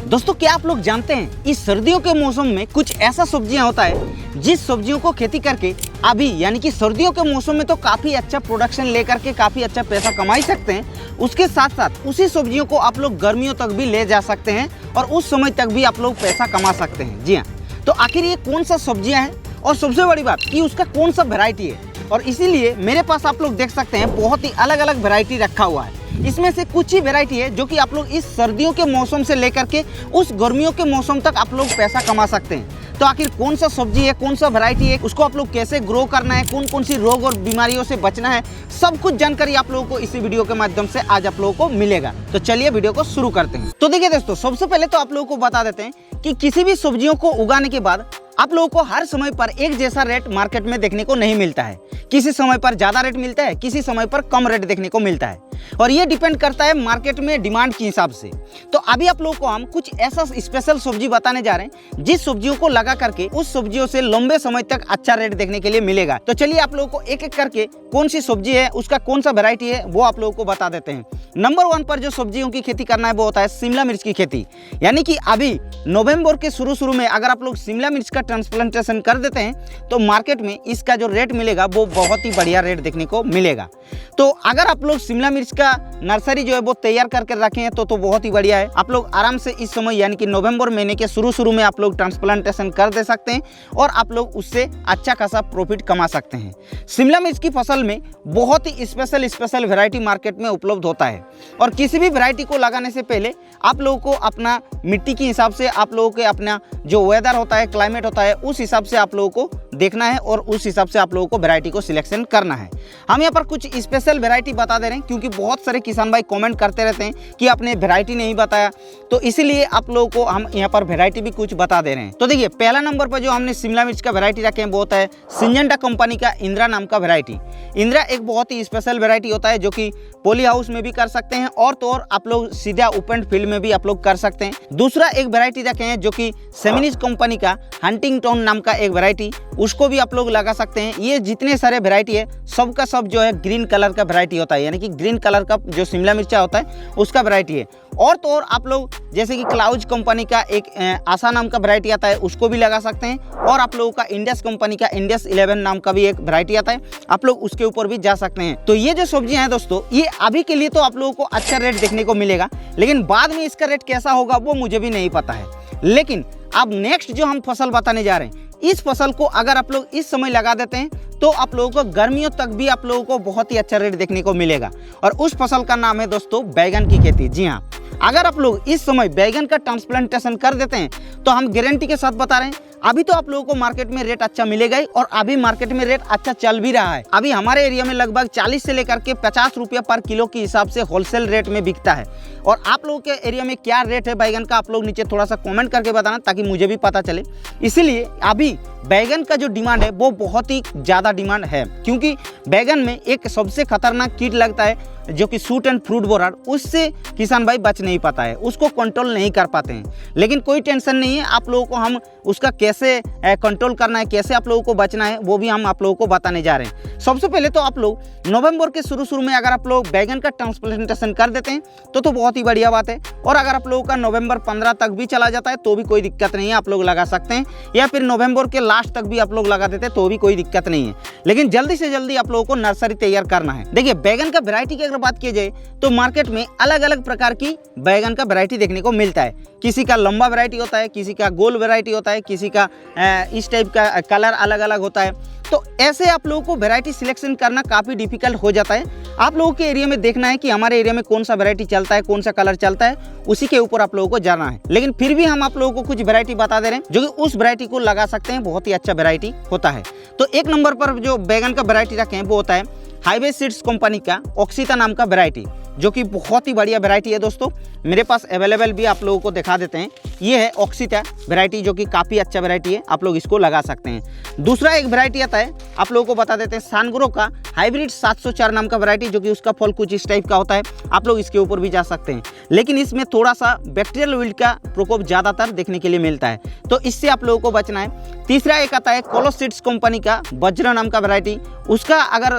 दोस्तों क्या आप लोग जानते हैं इस सर्दियों के मौसम में कुछ ऐसा सब्जियां होता है जिस सब्जियों को खेती करके अभी यानी कि सर्दियों के मौसम में तो काफ़ी अच्छा प्रोडक्शन लेकर के काफ़ी अच्छा पैसा कमा ही सकते हैं। उसके साथ साथ उसी सब्जियों को आप लोग गर्मियों तक भी ले जा सकते हैं और उस समय तक भी आप लोग पैसा कमा सकते हैं। जी हाँ, तो आखिर ये कौन सा सब्जियाँ हैं और सबसे बड़ी बात कि उसका कौन सा वेराइटी है। और इसीलिए मेरे पास आप लोग देख सकते हैं बहुत ही अलग अलग वेराइटी रखा हुआ है। इसमें से कुछ ही वेराइटी है जो कि आप लोग इस सर्दियों के मौसम से लेकर के उस गर्मियों के मौसम तक आप लोग पैसा कमा सकते हैं। तो आखिर कौन सा सब्जी है, कौन सा वेराइटी है, उसको आप लोग कैसे ग्रो करना है, कौन कौन सी रोग और बीमारियों से बचना है, सब कुछ जानकारी आप लोगों को इसी वीडियो के माध्यम से आज आप लोगों को मिलेगा। तो चलिए वीडियो को शुरू करते हैं। तो देखिए दोस्तों, सबसे पहले तो आप लोगों को बता देते हैं कि किसी भी सब्जियों को उगाने के बाद आप लोगों को हर समय पर एक जैसा रेट मार्केट में देखने को नहीं मिलता है। किसी समय पर ज़्यादा रेट मिलता है, किसी समय पर कम रेट देखने को मिलता है और ये डिपेंड करता है मार्केट में डिमांड के हिसाब से। तो अभी आप लोगों को हम कुछ ऐसा स्पेशल सब्जी बताने जा रहे हैं जिस सब्जियों को लगा करके उस सब्जियों से लंबे समय तक अच्छा रेट देखने के लिए मिलेगा। तो चलिए आप लोगों को एक एक करके कौन सी सब्जी है, उसका कौन सा वेराइटी है, वो आप लोगों को बता देते हैं। नंबर 1 पर जो सब्जियों की खेती करना है वो होता है शिमला मिर्च की खेती। यानी कि अभी नवंबर के शुरू में अगर आप लोग शिमला मिर्च का ट्रांसप्लांटेशन कर देते हैं तो मार्केट में इसका जो रेट मिलेगा वो बहुत ही बढ़िया रेट देखने को मिलेगा। तो अगर आप लोग शिमला मिर्च का नर्सरी जो है वो तैयार करके रखे हैं तो बहुत ही बढ़िया है। आप लोग आराम से इस समय यानी कि नवंबर महीने के शुरू में आप लोग ट्रांसप्लांटेशन कर दे सकते हैं और आप लोग उससे अच्छा खासा प्रॉफिट कमा सकते हैं। शिमला मिर्च की फसल में बहुत ही स्पेशल वैरायटी मार्केट में उपलब्ध होता है और किसी भी वैरायटी को लगाने से पहले आप लोगों को अपना मिट्टी के हिसाब से आप लोगों के अपना जो वेदर होता है, क्लाइमेट होता है, उस हिसाब से आप लोगों को देखना है और उस हिसाब से आप लोगों को वैरायटी को सिलेक्शन करना है। हम यहाँ पर कुछ स्पेशल वैरायटी बता दे रहे हैं क्योंकि बहुत सारे किसान भाई कमेंट करते रहते हैं कि आपने वैरायटी नहीं बताया, तो इसीलिए आप लोगों को हम यहाँ पर वैरायटी भी कुछ बता दे रहे हैं। तो देखिए पहला नंबर पर जो हमने शिमला मिर्च का वैरायटी रखे हैं वो होता है सिंजेंटा कंपनी का इंदिरा नाम का वैरायटी। इंदिरा एक बहुत ही स्पेशल वैरायटी होता है जो कि पॉली हाउस में भी कर सकते हैं और तो और आप लोग सीधा ओपन फील्ड में भी आप लोग कर सकते हैं। दूसरा एक वैरायटी रखे हैं जो कि सेमिनिस कंपनी का हंटिंगटन नाम का एक वैरायटी, उसको भी आप लोग लगा सकते हैं। ये जितने सारे वैरायटी है सबका सब जो है ग्रीन कलर का वैरायटी होता है, यानी कि ग्रीन कलर का जो शिमला मिर्चा होता है उसका वैरायटी है। और तो और आप लोग जैसे कि क्लाउज कंपनी का एक आशा नाम का वैरायटी आता है उसको भी लगा सकते हैं और आप लोगों का इंडस कंपनी का इंडस 11 नाम का भी एक वैरायटी आता है, आप लोग उसके ऊपर भी जा सकते हैं। तो ये जो सब्जियां हैं दोस्तों, ये अभी के लिए तो आप लोगों को अच्छा रेट देखने को मिलेगा, लेकिन बाद में इसका रेट कैसा होगा वो मुझे भी नहीं पता है। लेकिन अब नेक्स्ट जो हम फसल बताने जा रहे हैं, इस फसल को अगर आप लोग इस समय लगा देते हैं तो आप लोगों को गर्मियों तक भी आप लोगों को बहुत ही अच्छा रेट देखने को मिलेगा और उस फसल का नाम है दोस्तों बैगन की खेती। जी हाँ, अगर आप लोग इस समय बैगन का ट्रांसप्लांटेशन कर देते हैं तो हम गारंटी के साथ बता रहे हैं अभी तो आप लोगों को मार्केट में रेट अच्छा मिलेगा ही और अभी मार्केट में रेट अच्छा चल भी रहा है। अभी हमारे एरिया में लगभग 40 से लेकर के 50 रुपये पर किलो के हिसाब से होलसेल रेट में बिकता है। और आप लोगों के एरिया में क्या रेट है बैगन का, आप लोग नीचे थोड़ा सा कमेंट करके बताना ताकि मुझे भी पता चले। इसीलिए अभी बैगन का जो डिमांड है वो बहुत ही ज़्यादा डिमांड है क्योंकि बैगन में एक सबसे खतरनाक कीट लगता है जो कि सूट एंड फ्रूट बोरर, उससे किसान भाई बच नहीं पाता है, उसको कंट्रोल नहीं कर पाते हैं। लेकिन कोई टेंशन नहीं है, आप लोगों को हम उसका कैसे कंट्रोल करना है, कैसे आप लोगों को बचना है वो भी हम आप लोगों को बताने जा रहे हैं। सबसे पहले तो आप लोग नवंबर के शुरू में अगर आप लोग बैगन का ट्रांसप्लांटेशन कर देते हैं तो बहुत ही बढ़िया बात है। और अगर आप लोगों का नवंबर 15 तक भी चला जाता है तो भी कोई दिक्कत नहीं है, आप लोग लगा सकते हैं, या फिर नवंबर के लास्ट तक भी आप लोग लगा देते हैं तो भी कोई दिक्कत नहीं है। लेकिन जल्दी से जल्दी आप लोगों को नर्सरी तैयार करना है। देखिए बैगन का वैरायटी की अगर बात की जाए तो मार्केट में अलग अलग प्रकार की बैगन का वैरायटी देखने को मिलता है। किसी का लंबा वैरायटी होता है, किसी का गोल वैरायटी होता है, किसी का इस टाइप का कलर अलग अलग होता है। तो ऐसे आप लोगों को वैरायटी सिलेक्शन करना काफ़ी डिफिकल्ट हो जाता है। आप लोगों के एरिया में देखना है कि हमारे एरिया में कौन सा वैरायटी चलता है, कौन सा कलर चलता है, उसी के ऊपर आप लोगों को जाना है। लेकिन फिर भी हम आप लोगों को कुछ वैरायटी बता दे रहे हैं जो कि उस वैरायटी को लगा सकते हैं, बहुत ही अच्छा वैरायटी होता है। तो एक नंबर पर जो बैगन का वैरायटी रखे हैं वो होता है हाईवे सीड्स कंपनी का ऑक्सीता नाम का वैरायटी, जो कि बहुत ही बढ़िया वैरायटी है दोस्तों। मेरे पास अवेलेबल भी आप लोगों को दिखा देते हैं। ये है ऑक्सीटा वैरायटी, जो कि काफ़ी अच्छा वैरायटी है, आप लोग इसको लगा सकते हैं। दूसरा एक वैरायटी आता है, आप लोगों को बता देते हैं, सानग्रो का हाइब्रिड 704 नाम का वैरायटी, जो कि उसका फल कुछ इस टाइप का होता है। आप लोग इसके ऊपर भी जा सकते हैं, लेकिन इसमें थोड़ा सा बैक्टीरियल विल्ट का प्रकोप ज़्यादातर देखने के लिए मिलता है, तो इससे आप लोगों को बचना है। तीसरा एक आता है कोलोसीड्स कंपनी का वज्र नाम का वैरायटी, उसका अगर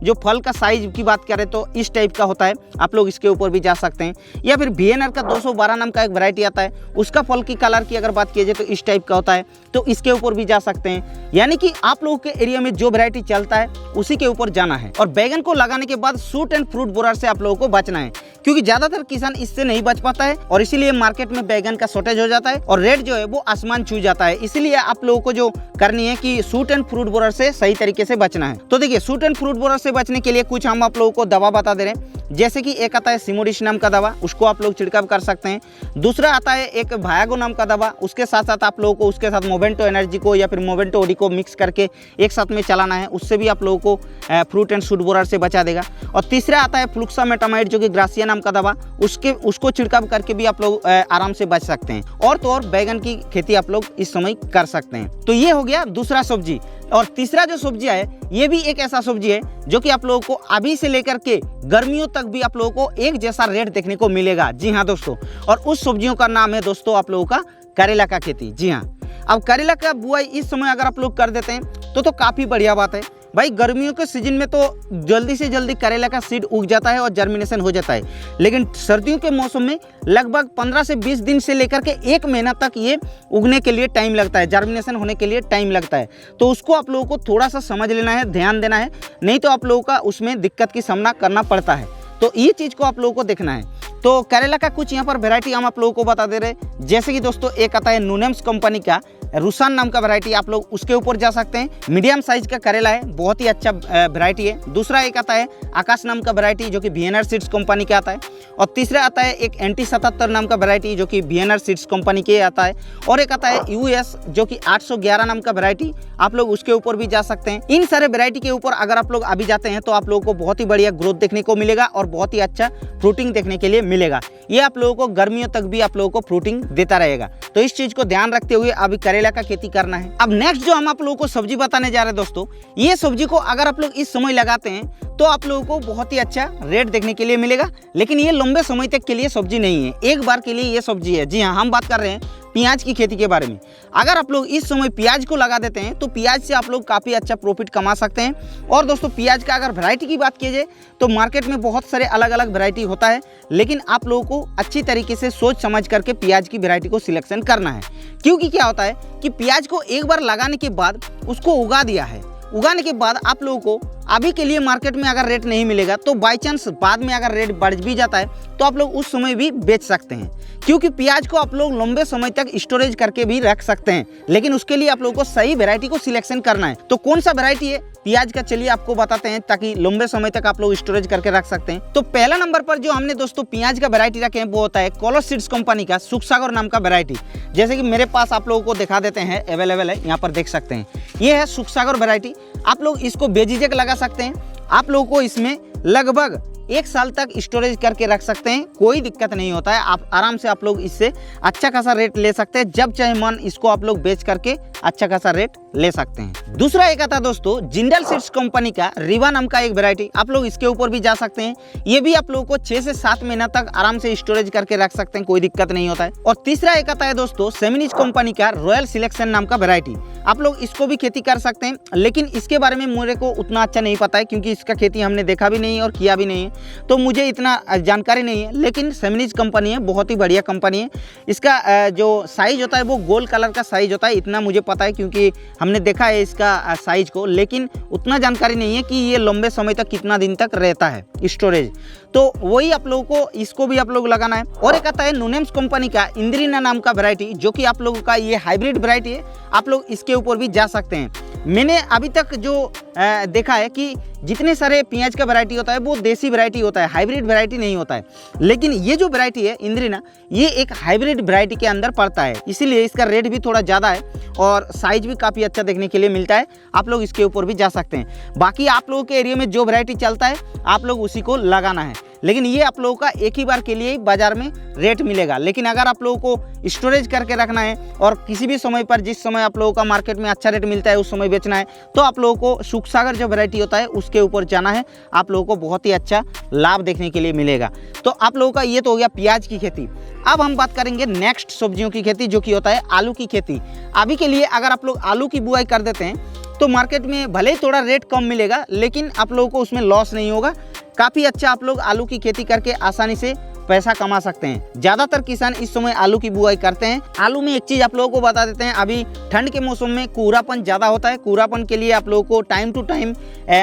जो फल का साइज की बात करें तो इस टाइप का होता है, आप लोग इसके ऊपर भी जा सकते हैं। या फिर VNR का 212 नाम का एक वैरायटी आता है, उसका फल की कलर की अगर बात की जाए तो इस टाइप का होता है, तो इसके ऊपर भी जा सकते हैं। यानी कि आप लोगों के एरिया में जो वैरायटी चलता है उसी के ऊपर जाना है। और बैगन को लगाने के बाद शूट एंड फ्रूट बोरर से आप लोगों को बचना है, क्योंकि ज़्यादातर किसान इससे नहीं बच पाता है और इसीलिए मार्केट में बैगन का शॉर्टेज हो जाता है और रेट जो है वो आसमान छू जाता है। इसीलिए आप लोगों को जो करनी है कि शूट एंड फ्रूट बोरर से सही तरीके से बचना है। तो देखिए, शूट एंड फ्रूट बोरर से बचने के लिए कुछ हम आप लोगों को दवा बता दे रहे हैं। जैसे कि एक आता है सिमोडिश नाम का दवा, उसको आप लोग छिड़काव कर सकते हैं। दूसरा आता है एक भायागो नाम का दवा, उसके साथ साथ आप लोगों को उसके साथ मोवेंटो एनर्जी को या फिर मोवेंटो ओडी को मिक्स करके एक साथ में चलाना है, उससे भी आप लोगों को फ्रूट एंड शूट बोरर से बचा देगा। और तीसरा आता है फ्लुक्सामेटामाइड, जो कि ग्रासिया नाम का दवा, उसको छिड़काव करके भी आप लोग आराम से बच सकते हैं। और तो और बैगन की खेती आप लोग इस समय कर सकते हैं। तो ये हो गया दूसरा सब्जी। और तीसरा जो सब्जी है, ये भी एक ऐसा सब्जी है जो कि आप लोगों को अभी से लेकर के गर्मियों तक भी आप लोगों को एक जैसा रेट देखने को मिलेगा। जी हाँ दोस्तों, और उस सब्जियों का नाम है दोस्तों आप लोगों का करेला का खेती। जी हाँ, अब करेला का बुआई इस समय अगर आप लोग कर देते हैं तो काफ़ी बढ़िया बात है भाई। गर्मियों के सीजन में तो जल्दी से जल्दी करेला का सीड उग जाता है और जर्मिनेशन हो जाता है, लेकिन सर्दियों के मौसम में लगभग 15 से 20 दिन से लेकर के 1 महीना तक ये उगने के लिए टाइम लगता है, जर्मिनेशन होने के लिए टाइम लगता है। तो उसको आप लोगों को थोड़ा सा समझ लेना है, ध्यान देना है, नहीं तो आप लोगों का उसमें दिक्कत की सामना करना पड़ता है। तो ये चीज़ को आप लोगों को देखना है। तो करेला का कुछ यहाँ पर वैरायटी हम आप लोगों को बता दे रहे हैं। जैसे कि दोस्तों एक आता है नूनेम्स कंपनी का रुसान नाम का वैरायटी, आप लोग उसके ऊपर जा सकते हैं। मीडियम साइज का करेला है, बहुत ही अच्छा वैरायटी है। दूसरा एक आता है आकाश नाम का वैरायटी, जो कि VNR सीड्स कंपनी का आता है। और तीसरा आता है एक NT 77 नाम का वैरायटी, जो कि VNR सीड्स कंपनी के आता है। और एक आता है US, जो कि 811 नाम का वैरायटी, आप लोग उसके ऊपर भी जा सकते हैं। इन सारे वैरायटी के ऊपर अगर आप लोग अभी जाते हैं तो आप लोगों को बहुत ही बढ़िया ग्रोथ देखने को मिलेगा और बहुत ही अच्छा फ्रूटिंग देखने के लिए मिलेगा। ये आप लोगों को गर्मियों तक भी आप लोगों को फ्रूटिंग देता रहेगा। तो इस चीज को ध्यान रखते हुए अभी करेला का खेती करना है। अब नेक्स्ट जो हम आप लोगों को सब्जी बताने जा रहे हैं दोस्तों, ये सब्जी को अगर आप लोग इस समय लगाते हैं तो आप लोगों को बहुत ही अच्छा रेट देखने के लिए मिलेगा, लेकिन ये लंबे समय तक के लिए सब्जी नहीं है, एक बार के लिए ये सब्जी है। जी हाँ, हम बात कर रहे हैं प्याज की खेती के बारे में। अगर आप लोग इस समय प्याज को लगा देते हैं तो प्याज से आप लोग काफ़ी अच्छा प्रॉफिट कमा सकते हैं। और दोस्तों प्याज का अगर वैरायटी की बात की जाए तो मार्केट में बहुत सारे अलग अलग वैरायटी होता है, लेकिन आप लोगों को अच्छी तरीके से सोच समझ करके प्याज की वैरायटी को सिलेक्शन करना है। क्योंकि क्या होता है कि प्याज को एक बार लगाने के बाद उसको उगा दिया है, उगाने के बाद आप लोगों को अभी के लिए मार्केट में अगर रेट नहीं मिलेगा तो बाई चांस बाद में अगर रेट बढ़ भी जाता है तो आप लोग उस समय भी बेच सकते हैं, क्योंकि प्याज को आप लोग लंबे समय तक स्टोरेज करके भी रख सकते हैं, लेकिन उसके लिए आप लोगों को सही वैरायटी को सिलेक्शन करना है। तो कौन सा वैरायटी है प्याज का, चलिए आपको बताते हैं, ताकि लंबे समय तक आप लोग स्टोरेज करके रख सकते हैं। तो पहला नंबर पर जो हमने दोस्तों प्याज का वैरायटी रखे हैं वो होता है कोलोसीड्स कंपनी का सुखसागर नाम का वैरायटी। जैसे कि मेरे पास आप लोगों को दिखा देते हैं, अवेलेबल है, यहाँ पर देख सकते हैं, ये है सुखसागर वैरायटी। आप लोग इसको बेझिझक लगा सकते हैं। आप लोगों को इसमें लगभग 1 साल तक स्टोरेज करके रख सकते हैं, कोई दिक्कत नहीं होता है। आप आराम से आप लोग इससे अच्छा खासा रेट ले सकते हैं, जब चाहे मन इसको आप लोग बेच करके अच्छा खासा रेट ले सकते हैं। दूसरा एक आता है दोस्तों जिंदल सीड्स कंपनी का रीवा नाम का एक वैरायटी, आप लोग इसके ऊपर भी जा सकते हैं। ये भी आप लोगों को 6 से 7 महीना तक आराम से स्टोरेज करके रख सकते हैं, कोई दिक्कत नहीं होता है। और तीसरा एक आता है दोस्तों सेमिनिज कंपनी का रॉयल सिलेक्शन नाम का वैरायटी, आप लोग इसको भी खेती कर सकते हैं, लेकिन इसके बारे में मेरे को उतना अच्छा नहीं पता है, क्योंकि इसका खेती हमने देखा भी नहीं और किया भी नहीं है, तो मुझे इतना जानकारी नहीं है। लेकिन सेमिनिज कंपनी है, बहुत ही बढ़िया कंपनी है। इसका जो साइज होता है वो गोल्ड कलर का साइज होता है, इतना मुझे पता है क्योंकि हमने देखा है इसका साइज को, लेकिन उतना जानकारी नहीं है कि ये लंबे समय तक कितना दिन तक रहता है स्टोरेज। तो वही आप लोगों को इसको भी आप लोग लगाना है। और एक आता है नूनेम्स कंपनी का इंद्रिना नाम का वैरायटी, जो कि आप लोगों का ये हाइब्रिड वैरायटी है, आप लोग इसके ऊपर भी जा सकते हैं। मैंने अभी तक जो देखा है कि जितने सारे प्याज का वैरायटी होता है वो देसी वैरायटी होता है, हाइब्रिड वैरायटी नहीं होता है, लेकिन ये जो वैरायटी है इंद्रिना, ये एक हाइब्रिड वैरायटी के अंदर पड़ता है, इसीलिए इसका रेट भी थोड़ा ज़्यादा है और साइज भी काफ़ी अच्छा देखने के लिए मिलता है। आप लोग इसके ऊपर भी जा सकते हैं। बाकी आप लोगों के एरिया में जो वैरायटी चलता है आप लोग उसी को लगाना है। लेकिन ये आप लोगों का एक ही बार के लिए ही बाजार में रेट मिलेगा। लेकिन अगर आप लोगों को स्टोरेज करके रखना है और किसी भी समय पर जिस समय आप लोगों का मार्केट में अच्छा रेट मिलता है उस समय बेचना है, तो आप लोगों को सुखसागर जो वैरायटी होता है उसके ऊपर जाना है। आप लोगों को बहुत ही अच्छा लाभ देखने के लिए मिलेगा। तो आप लोगों का ये तो हो गया प्याज की खेती। अब हम बात करेंगे नेक्स्ट सब्जियों की खेती, जो कि होता है आलू की खेती। अभी के लिए अगर आप लोग आलू की बुआई कर देते हैं तो मार्केट में भले ही थोड़ा रेट कम मिलेगा, लेकिन आप लोगों को उसमें लॉस नहीं होगा। काफ़ी अच्छा आप लोग आलू की खेती करके आसानी से पैसा कमा सकते हैं। ज़्यादातर किसान इस समय आलू की बुआई करते हैं। आलू में एक चीज़ आप लोगों को बता देते हैं, अभी ठंड के मौसम में कोहरापन ज़्यादा होता है। कोहरापन के लिए आप लोगों को टाइम टू टाइम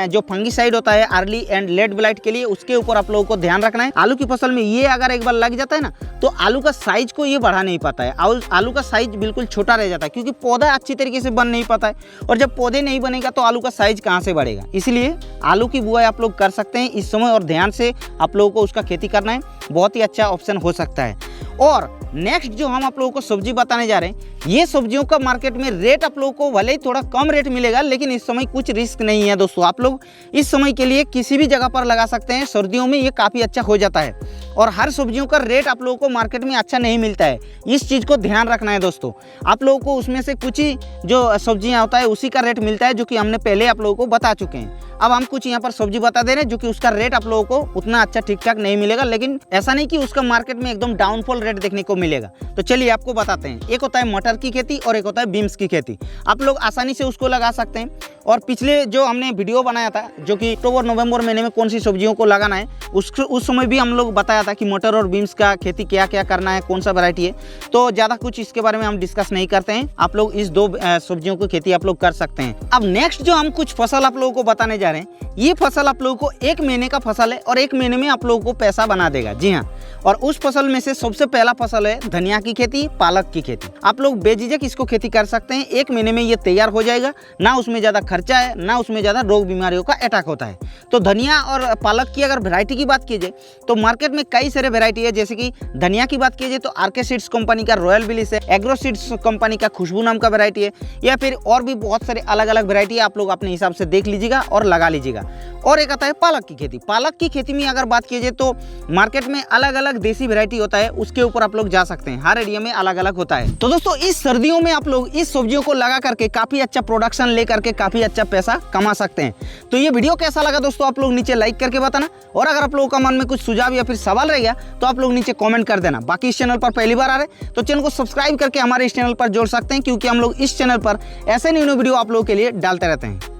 जो फंगीसाइड होता है अर्ली एंड लेट ब्लाइट के लिए, उसके ऊपर आप लोगों को ध्यान रखना है। आलू की फसल में ये अगर एक बार लग जाता है ना, तो आलू का साइज को ये बढ़ा नहीं पाता है। आलू का साइज बिल्कुल छोटा रह जाता है, क्योंकि पौधा अच्छी तरीके से बन नहीं पाता है। और जब पौधे नहीं बनेगा तो आलू का साइज कहाँ से बढ़ेगा। इसलिए आलू की बुआई आप लोग कर सकते हैं इस समय, और ध्यान से आप लोगों को उसका खेती करना है। बहुत ही अच्छा ऑप्शन हो सकता है। और नेक्स्ट जो हम आप लोगों को सब्जी बताने जा रहे हैं, ये सब्जियों का मार्केट में रेट आप लोगों को भले ही थोड़ा कम रेट मिलेगा, लेकिन इस समय कुछ रिस्क नहीं है दोस्तों। आप लोग इस समय के लिए किसी भी जगह पर लगा सकते हैं। सर्दियों में ये काफ़ी अच्छा हो जाता है, और हर सब्जियों का रेट आप लोगों को मार्केट में अच्छा नहीं मिलता है। इस चीज़ को ध्यान रखना है दोस्तों। आप लोगों को उसमें से कुछ ही जो सब्जियाँ होता है उसी का रेट मिलता है, जो कि हमने पहले आप लोगों को बता चुके हैं। अब हम कुछ यहाँ पर सब्जी बता दे रहे हैं जो कि उसका रेट आप लोगों को उतना अच्छा ठीक ठाक नहीं मिलेगा, लेकिन ऐसा नहीं कि उसका मार्केट में एकदम डाउनफॉल रेट देखने को मिलेगा। तो चलिए आपको बताते हैं। एक होता है मटर की खेती और एक होता है बीन्स की खेती। आप लोग आसानी से उसको लगा सकते हैं। और पिछले जो हमने वीडियो बनाया था, जो कि अक्टूबर नवंबर महीने में कौन सी सब्जियों को लगाना है, उस समय भी हम लोग बताया था कि मटर और बीन्स का खेती क्या क्या करना है, कौन सा वैरायटी है। तो ज़्यादा कुछ इसके बारे में हम डिस्कस नहीं करते हैं। आप लोग इस दो सब्जियों की खेती आप लोग कर सकते हैं। अब नेक्स्ट जो हम कुछ फसल आप लोगों को बताने जा रहे हैं, ये फसल आप लोगों को 1 महीने का फसल है और 1 महीने में आप लोगों को पैसा बना देगा। जी हाँ, और उस फसल में से सबसे पहला फसल है धनिया की खेती, पालक की खेती। आप लोग बेझिझक इसको खेती कर सकते हैं। 1 महीने में ये तैयार हो जाएगा। ना उसमें ज़्यादा खर्चा है, ना उसमें ज़्यादा रोग बीमारियों का अटैक होता है। तो धनिया और पालक की अगर वैरायटी की बात कीजिए तो मार्केट में कई सारे वैरायटी है। जैसे कि धनिया की बात कीजिए तो आरके सीड्स कंपनी का रॉयल बिलिस है, एग्रो सीड्स कंपनी का खुशबू नाम का वैरायटी है, या फिर और भी बहुत सारे अलग अलग वैरायटी है। आप लोग अपने हिसाब से देख लीजिएगा और लगा लीजिएगा। और एक आता है पालक की खेती। पालक की खेती में अगर बात कीजिए तो मार्केट में अलग अलग देसी वैरायटी होता है, उसके ऊपर आप लोग जा सकते हैं। हर एरिया में अलग अलग होता है। तो दोस्तों इस सर्दियों में आप लोग इस सब्जियों को लगा करके काफ़ी अच्छा प्रोडक्शन ले करके काफ़ी अच्छा पैसा कमा सकते हैं। तो ये वीडियो कैसा लगा दोस्तों, आप लोग नीचे लाइक करके बताना। और अगर आप लोगों का मन में कुछ सुझाव या फिर सवाल रह गया तो आप लोग नीचे कॉमेंट कर देना। बाकी इस चैनल पर पहली बार आ रहे हैं तो चैनल को सब्सक्राइब करके हमारे इस चैनल पर जोड़ सकते हैं, क्योंकि हम लोग इस चैनल पर ऐसे न्यू वीडियो आप लोगों के लिए डालते रहते हैं।